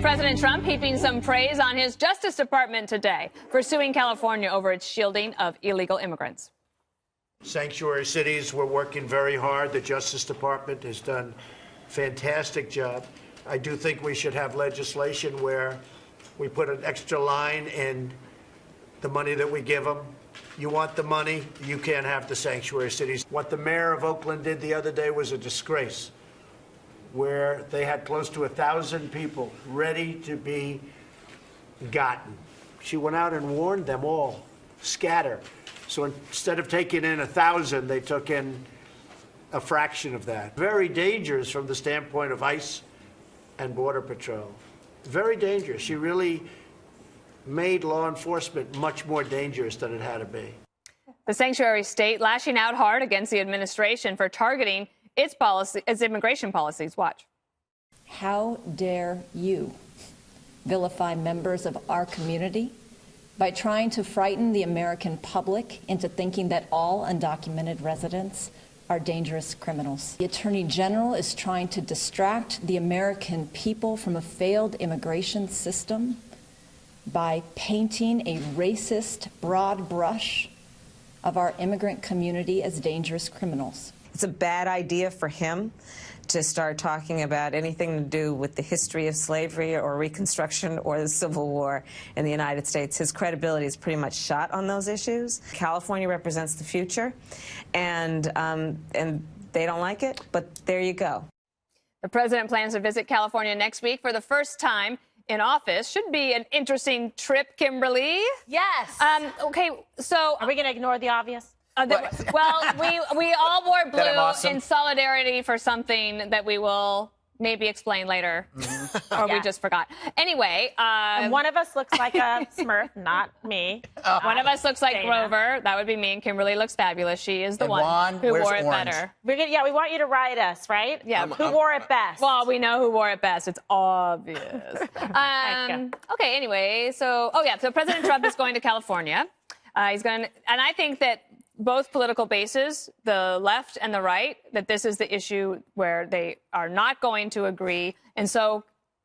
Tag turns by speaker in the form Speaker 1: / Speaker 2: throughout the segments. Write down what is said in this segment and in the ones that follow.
Speaker 1: President Trump heaping some praise on his Justice Department today for suing California over its shielding of illegal immigrants.
Speaker 2: Sanctuary cities, we're working very hard. The Justice Department has done a fantastic job. I do think we should have legislation where we put an extra line in the money that we give them. You want the money, you can't have the sanctuary cities. What the mayor of Oakland did the other day was a disgrace, where they had close to 1,000 people ready to be gotten. She went out and warned them all, scatter. So instead of taking in 1,000, they took in a fraction of that. Very dangerous from the standpoint of ICE and Border Patrol. Very dangerous. She really made law enforcement much more dangerous than it had to be.
Speaker 1: The sanctuary state lashing out hard against the administration for targeting its immigration policies. Watch.
Speaker 3: How dare you vilify members of our community by trying to frighten the American public into thinking that all undocumented residents are dangerous criminals. The Attorney General is trying to distract the American people from a failed immigration system by painting a racist broad brush of our immigrant community as dangerous criminals.
Speaker 4: It's a bad idea for him to start talking about anything to do with the history of slavery or Reconstruction or the Civil War in the United States. His credibility is pretty much shot on those issues. California represents the future, and they don't like it, but there you go.
Speaker 1: The president plans to visit California next week for the first time in office. Should be an interesting trip, Kimberly.
Speaker 5: Yes.
Speaker 1: Okay, so
Speaker 5: are we going to ignore the obvious?
Speaker 1: Well, we all wore blue in solidarity for something that we will maybe explain later, or we just forgot. Anyway,
Speaker 5: and one of us looks like a Smurf, not me.
Speaker 1: One of us looks like Dana. Grover. That would be me. And Kimberly looks fabulous. She is the one who wore it better.
Speaker 5: We want you to write us, right?
Speaker 1: Yeah.
Speaker 5: Who wore it best?
Speaker 1: Well, we know who wore it best. It's obvious. Okay. Anyway, so President Trump is going to California. He's going to, and I think that both political bases, the left and the right, that this is the issue where they are not going to agree. And so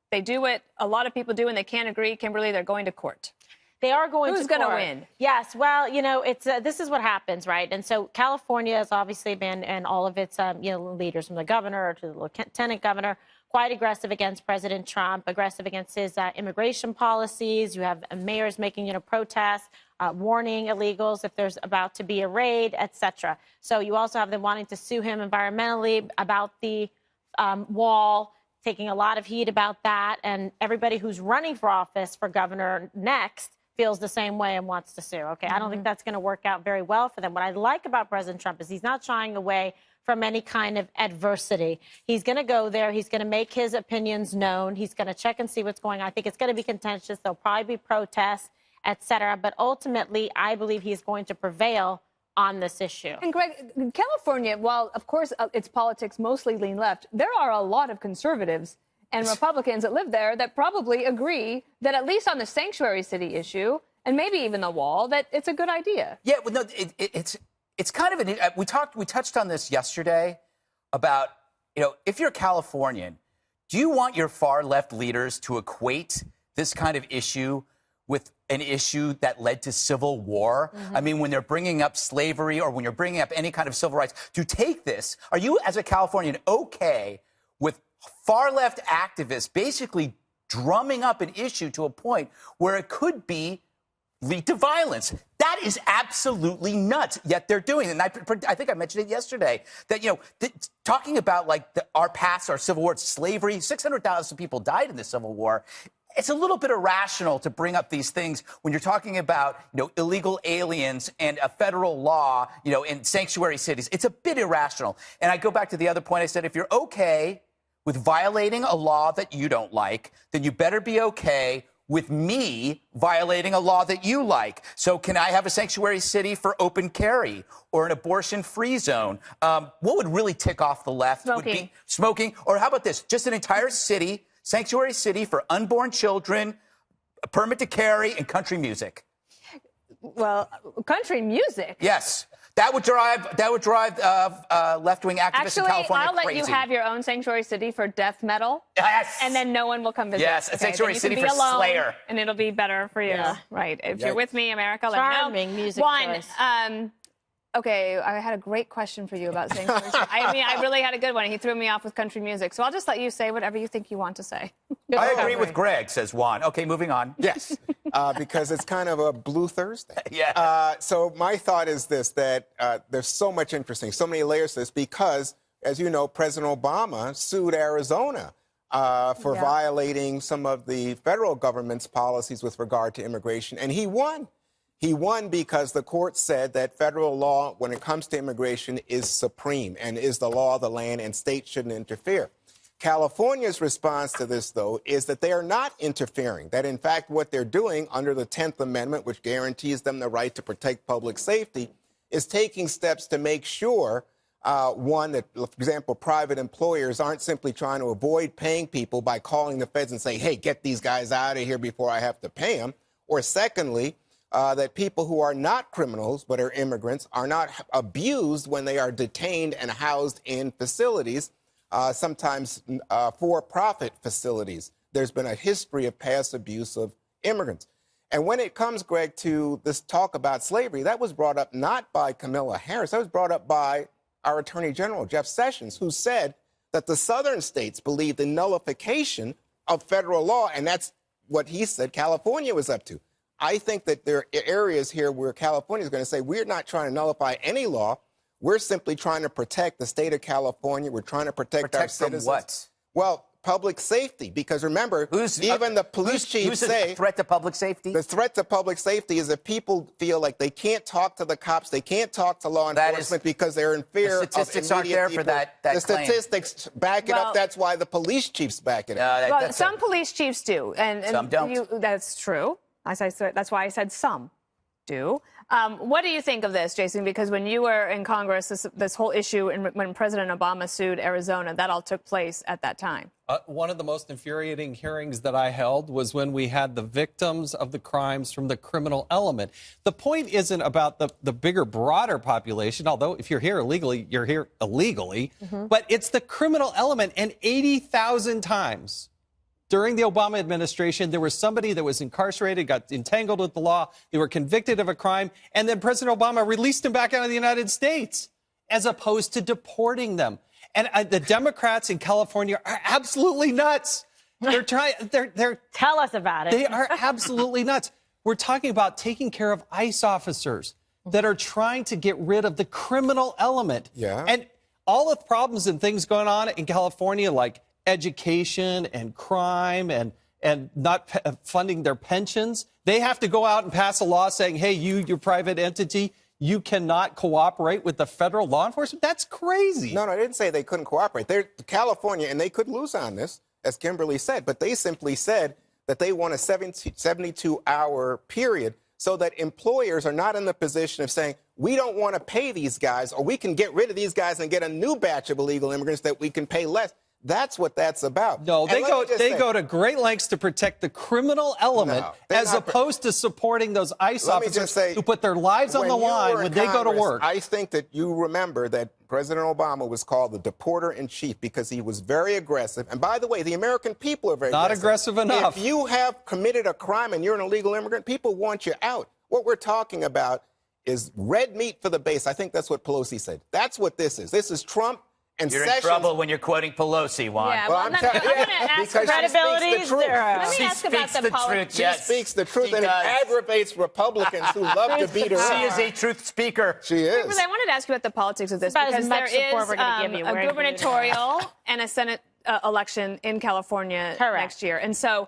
Speaker 1: they do what a lot of people do when they can't agree. Kimberly, they're going to court.
Speaker 5: They are going to court.
Speaker 1: Who's going to win?
Speaker 5: Yes. Well, it's this is what happens, right? And so California has obviously been, and all of its leaders, from the governor to the lieutenant governor, quite aggressive against President Trump, aggressive against his immigration policies. You have mayors making, protests, warning illegals if there's about to be a raid, etc. So you also have them wanting to sue him environmentally about the wall, taking a lot of heat about that. And everybody who's running for office for governor next feels the same way and wants to sue. Okay, I don't think that's going to work out very well for them. What I like about President Trump is he's not shying away from any kind of adversity. He's going to go there. He's going to make his opinions known. He's going to check and see what's going on. I think it's going to be contentious. There'll probably be protests, etc. But ultimately, I believe he's going to prevail on this issue.
Speaker 1: And Greg, California, while of course its politics mostly lean left, there are a lot of conservatives and Republicans that live there that probably agree that at least on the sanctuary city issue, and maybe even the wall, that it's a good idea.
Speaker 6: Yeah, well, no, it's kind of we touched on this yesterday about, if you're Californian, do you want your far left leaders to equate this kind of issue with an issue that led to civil war? I mean, when they're bringing up slavery or when you're bringing up any kind of civil rights, to take this, are you as a Californian okay with far left activists basically drumming up an issue to a point where it could lead to violence? That is absolutely nuts. Yet they're doing it. And I think I mentioned it yesterday that, talking about our past, our Civil War, slavery, 600,000 people died in the Civil War. It's a little bit irrational to bring up these things when you're talking about, illegal aliens and a federal law, in sanctuary cities. It's a bit irrational. And I go back to the other point I said, if you're okay with violating a law that you don't like, then you better be okay with me violating a law that you like. So can I have a sanctuary city for open carry or an abortion-free zone? What would really tick off the left would be smoking. Or how about this? Just an entire city, sanctuary city for unborn children, a permit to carry, and country music.
Speaker 1: Well, country music?
Speaker 6: Yes. That would drive left-wing activists
Speaker 1: Actually,
Speaker 6: in California
Speaker 1: I'll let
Speaker 6: crazy.
Speaker 1: you have your own sanctuary city for death metal.
Speaker 6: Yes.
Speaker 1: And then no one will come visit.
Speaker 6: Yes, a sanctuary
Speaker 1: Then you
Speaker 6: city
Speaker 1: can be
Speaker 6: for
Speaker 1: alone,
Speaker 6: Slayer.
Speaker 1: and it'll be better for you.
Speaker 5: Yeah.
Speaker 1: Right. If you're with me, America, let
Speaker 5: Charming
Speaker 1: me know.
Speaker 5: music choice.
Speaker 1: Okay, I had a great question for you about sanctuary city. I really had a good one. He threw me off with country music. So I'll just let you say whatever you think you want to say.
Speaker 6: I agree with Greg, says Juan. Okay, moving on.
Speaker 7: Yes, because it's kind of a blue Thursday.
Speaker 6: Yeah.
Speaker 7: So my thought is this, that there's so much interesting, so many layers to this, because, as you know, President Obama sued Arizona for violating some of the federal government's policies with regard to immigration, and he won. He won because the court said that federal law, when it comes to immigration, is supreme and is the law of the land, and states shouldn't interfere. California's response to this, though, is that they are not interfering, that, in fact, what they're doing under the 10th Amendment, which guarantees them the right to protect public safety, is taking steps to make sure, one, that, for example, private employers aren't simply trying to avoid paying people by calling the feds and saying, hey, get these guys out of here before I have to pay them, or secondly, that people who are not criminals but are immigrants are not abused when they are detained and housed in facilities, sometimes for-profit facilities. There's been a history of past abuse of immigrants. And when it comes, Greg, to this talk about slavery, that was brought up not by Kamala Harris, that was brought up by our Attorney General, Jeff Sessions, who said that the southern states believed in nullification of federal law, and that's what he said California was up to. I think that there are areas here where California is going to say, we're not trying to nullify any law. We're simply trying to protect the state of California. We're trying to protect our citizens.
Speaker 6: From what?
Speaker 7: Well, public safety, because remember, even the police chiefs say...
Speaker 6: the threat to public safety?
Speaker 7: The threat to public safety is that people feel like they can't talk to the cops, they can't talk to law enforcement because they're in fear of
Speaker 6: statistics aren't there for that
Speaker 7: The
Speaker 6: claim.
Speaker 7: statistics back it up. That's why the police chiefs back it up.
Speaker 1: Well, some police chiefs do. And
Speaker 6: some don't.
Speaker 1: That's true. That's why I said some do. What do you think of this, Jason? Because when you were in Congress, this whole issue, when President Obama sued Arizona, that all took place at that time.
Speaker 8: One of the most infuriating hearings that I held was when we had the victims of the crimes from the criminal element. The point isn't about the bigger, broader population, although if you're here illegally, you're here illegally, but it's the criminal element. And 80,000 times during the Obama administration, there was somebody that was incarcerated, got entangled with the law, they were convicted of a crime, and then President Obama released them back out of the United States, as opposed to deporting them. And the Democrats in California are absolutely nuts. They're trying. They're
Speaker 5: Tell us about it.
Speaker 8: They are absolutely nuts. We're talking about taking care of ICE officers that are trying to get rid of the criminal element.
Speaker 7: Yeah.
Speaker 8: And all the problems and things going on in California, like education and crime and not funding their pensions, they have to go out and pass a law saying, hey, your private entity, you cannot cooperate with the federal law enforcement? That's crazy.
Speaker 7: No, I didn't say they couldn't cooperate. They're California, and they could lose on this, as Kimberly said, but they simply said that they want a 72-hour period so that employers are not in the position of saying, we don't want to pay these guys, or we can get rid of these guys and get a new batch of illegal immigrants that we can pay less. That's what that's about.
Speaker 8: No, they go to great lengths to protect the criminal element as opposed to supporting those ICE officers who put their lives on the line when they go to work.
Speaker 7: I think that you remember that President Obama was called the deporter-in-chief because he was very aggressive. And by the way, the American people are very
Speaker 8: not aggressive enough.
Speaker 7: If you have committed a crime and you're an illegal immigrant, people want you out. What we're talking about is red meat for the base. I think that's what Pelosi said. That's what this is. This is Trump. And
Speaker 6: you're
Speaker 7: Sessions,
Speaker 6: in trouble when you're quoting Pelosi, Juan.
Speaker 1: Yeah, well, I'm going to ask
Speaker 5: credibility.
Speaker 1: Let me ask about the politics.
Speaker 7: She speaks the truth, and it aggravates Republicans who love to beat her up.
Speaker 6: She is a truth speaker.
Speaker 7: She is.
Speaker 1: I wanted to ask you about the politics of this because there is a gubernatorial and a Senate election in California next year. And so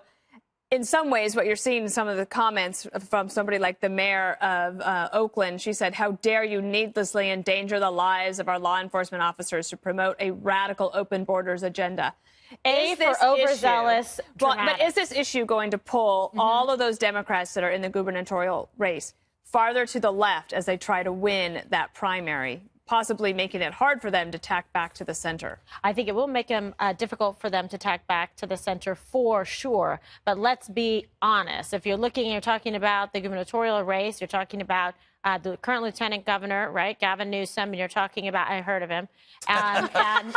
Speaker 1: in some ways, what you're seeing in some of the comments from somebody like the mayor of Oakland, she said, how dare you needlessly endanger the lives of our law enforcement officers to promote a radical open borders agenda.
Speaker 5: For overzealous.
Speaker 1: But is this issue going to pull all of those Democrats that are in the gubernatorial race farther to the left as they try to win that primary, possibly making it hard for them to tack back to the center?
Speaker 5: I think it will make them difficult for them to tack back to the center for sure. But let's be honest. If you're talking about the gubernatorial race, you're talking about the current lieutenant governor, right, Gavin Newsom, and you're talking about, I heard of him, and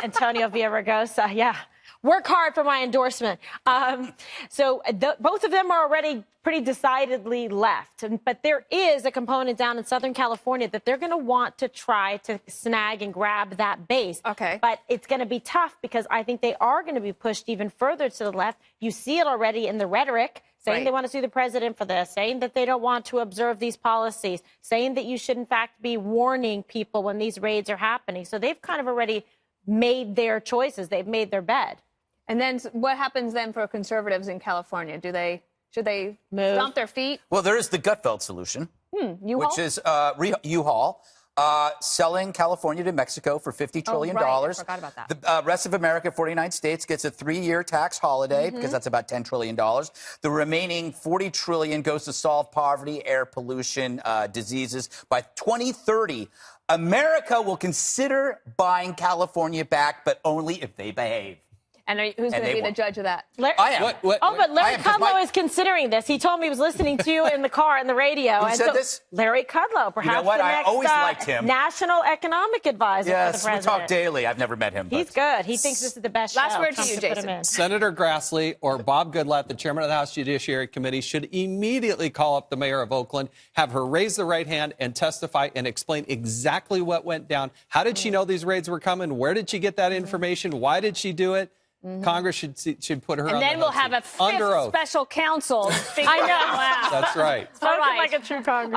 Speaker 5: Antonio Villaraigosa, yeah. Work hard for my endorsement. So both of them are already pretty decidedly left. But there is a component down in Southern California that they're going to want to try to snag and grab that base.
Speaker 1: Okay.
Speaker 5: But it's going to be tough because I think they are going to be pushed even further to the left. You see it already in the rhetoric, saying they want to sue the president for this, saying that they don't want to observe these policies, saying that you should, in fact, be warning people when these raids are happening. So they've kind of already made their choices. They've made their bed.
Speaker 1: And then what happens then for conservatives in California? Should they stomp their feet?
Speaker 6: Well, there is the Gutfeld solution,
Speaker 1: U-Haul?
Speaker 6: which is U-Haul selling California to Mexico for $50 trillion.
Speaker 1: I forgot about that.
Speaker 6: The rest of America, 49 states, gets a 3-year tax holiday because that's about $10 trillion. The remaining $40 trillion goes to solve poverty, air pollution, diseases. By 2030, America will consider buying California back, but only if they behave.
Speaker 1: And who's going to be the judge of that?
Speaker 6: I am.
Speaker 5: But Larry Kudlow is considering this. He told me he was listening to you in the car on the radio.
Speaker 6: Who said this?
Speaker 5: Larry Kudlow, perhaps
Speaker 6: You know what?
Speaker 5: the
Speaker 6: I
Speaker 5: next
Speaker 6: always liked him.
Speaker 5: national economic advisor for the
Speaker 6: Yes,
Speaker 5: president.
Speaker 6: we talk daily. I've never met him.
Speaker 5: He's good. He thinks this is the best
Speaker 1: Last
Speaker 5: show.
Speaker 1: word to
Speaker 5: Time
Speaker 1: you,
Speaker 5: put him
Speaker 1: Jason.
Speaker 5: in.
Speaker 8: Senator Grassley or Bob Goodlatte, the chairman of the House Judiciary Committee, should immediately call up the mayor of Oakland, have her raise the right hand and testify and explain exactly what went down. How did she know these raids were coming? Where did she get that information? Why did she do it? Congress should put her on the hot seat.
Speaker 1: And then we'll have a fifth special counsel.
Speaker 5: I know.
Speaker 8: That's right.
Speaker 5: Spoken like a true Congress.